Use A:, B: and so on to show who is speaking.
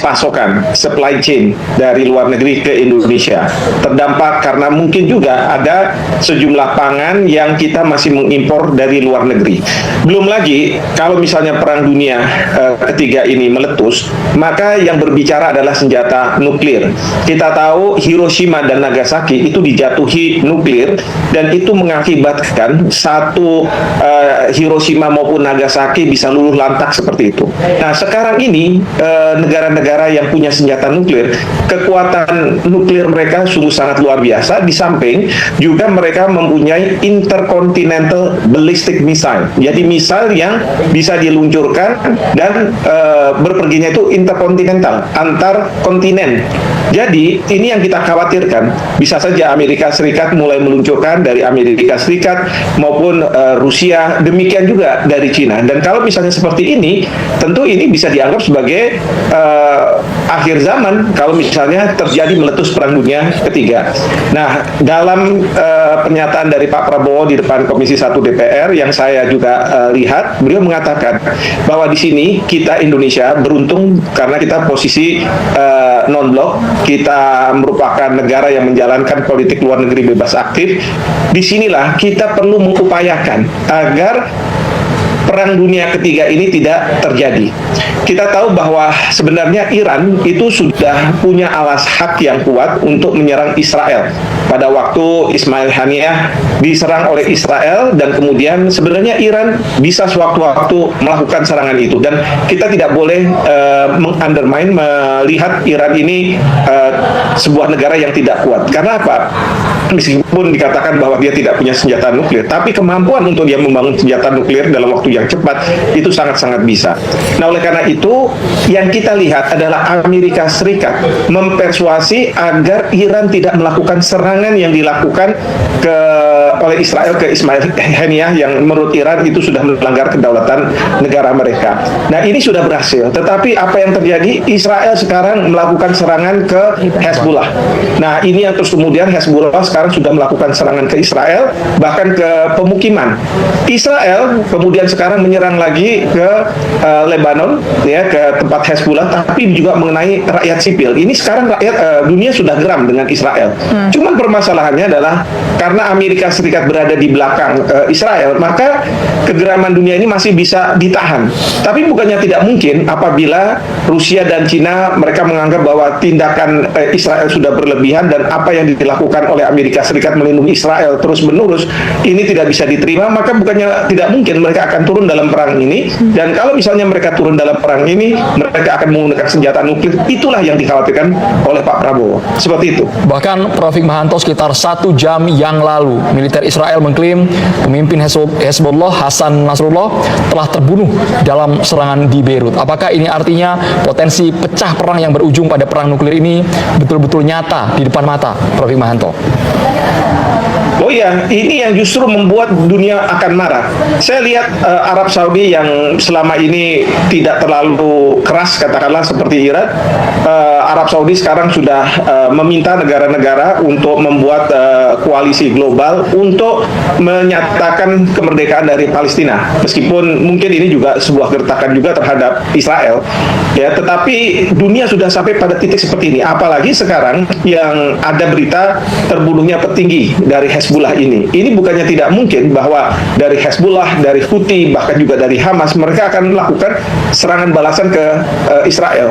A: pasokan, supply chain dari luar negeri ke Indonesia. Terdampak karena mungkin juga ada sejumlah pangan yang kita masih mengimpor dari luar negeri. Belum lagi kalau misalnya perang dunia ketiga ini meletus, maka yang berbicara adalah senjata nuklir. Kita tahu Hiroshima dan Nagasaki itu dijatuhi nuklir, dan itu mengakibatkan satu Hiroshima maupun Nagasaki bisa luluh lantak seperti itu. Nah, sekarang ini negara-negara yang punya senjata nuklir, kekuatan nuklir mereka sungguh sangat luar biasa. Di samping juga mereka mempunyai intercontinental ballistic missile. Jadi misal yang bisa diluncurkan dan berperginya itu interkontinental, antar kontinen. Jadi ini yang kita khawatirkan, bisa saja Amerika Serikat mulai meluncurkan dari Amerika Serikat maupun Rusia, demikian juga dari Cina. Dan kalau misalnya seperti ini, tentu ini bisa dianggap sebagai akhir zaman kalau misalnya terjadi meletus perang dunia ketiga. Nah, dalam pernyataan dari Pak Prabowo di depan Komisi 1 DPR yang saya juga lihat, beliau mengatakan bahwa di sini kita Indonesia beruntung karena kita posisi non-blok, kita merupakan negara yang menjalankan politik luar negeri bebas aktif. Disinilah kita perlu mengupayakan agar perang dunia ketiga ini tidak terjadi. Kita tahu bahwa sebenarnya Iran itu sudah punya alas hak yang kuat untuk menyerang Israel. Pada waktu Ismail Haniyeh diserang oleh Israel, dan kemudian sebenarnya Iran bisa sewaktu-waktu melakukan serangan itu. Dan kita tidak boleh mengundermine, melihat Iran ini sebuah negara yang tidak kuat. Karena apa? Meskipun dikatakan bahwa dia tidak punya senjata nuklir, tapi kemampuan untuk dia membangun senjata nuklir dalam waktu yang cepat itu sangat-sangat bisa. Nah, oleh karena itu yang kita lihat adalah Amerika Serikat mempersuasi agar Iran tidak melakukan serangan yang dilakukan oleh Israel ke Ismail Haniyeh yang menurut Iran itu sudah melanggar kedaulatan negara mereka. Nah, ini sudah berhasil. Tetapi apa yang terjadi? Israel sekarang melakukan serangan ke Hezbollah. Nah, ini yang terus kemudian Hezbollah sekarang sudah melakukan serangan ke Israel, bahkan ke pemukiman. Israel kemudian sekarang menyerang lagi ke Lebanon, ya, ke tempat Hezbollah, tapi juga mengenai rakyat sipil. Ini sekarang rakyat dunia sudah geram dengan Israel. Cuman permasalahannya adalah karena Amerika Serikat berada di belakang Israel, maka kegeraman dunia ini masih bisa ditahan. Tapi bukannya tidak mungkin apabila Rusia dan Cina mereka menganggap bahwa tindakan Israel sudah berlebihan dan apa yang dilakukan oleh Amerika Serikat melindungi Israel terus-menerus ini tidak bisa diterima, maka bukannya tidak mungkin mereka akan turun dalam perang ini. Dan kalau misalnya mereka turun dalam perang ini, mereka akan menggunakan senjata nuklir. Itulah yang dikhawatirkan oleh Pak Prabowo. Seperti itu.
B: Bahkan Prof. Hikmahanto, sekitar 1 jam yang lalu, militer Israel mengklaim pemimpin Hezbollah Hasan Nasrullah telah terbunuh dalam serangan di Beirut. Apakah ini artinya potensi pecah perang yang berujung pada perang nuklir ini betul-betul nyata di depan mata, Prof. Hikmahanto?
A: Oh iya, ini yang justru membuat dunia akan marah. Saya lihat Arab Saudi yang selama ini tidak terlalu keras, katakanlah seperti Iran, Arab Saudi sekarang sudah meminta negara-negara untuk membuat koalisi global untuk menyatakan kemerdekaan dari Palestina. Meskipun mungkin ini juga sebuah gertakan juga terhadap Israel, ya, tetapi dunia sudah sampai pada titik seperti ini. Apalagi sekarang yang ada berita terbunuhnya petinggi dari Hezbollah ini. Ini bukannya tidak mungkin bahwa dari Hezbollah, dari Houthi, bahkan juga dari Hamas, mereka akan melakukan serangan balasan ke Israel.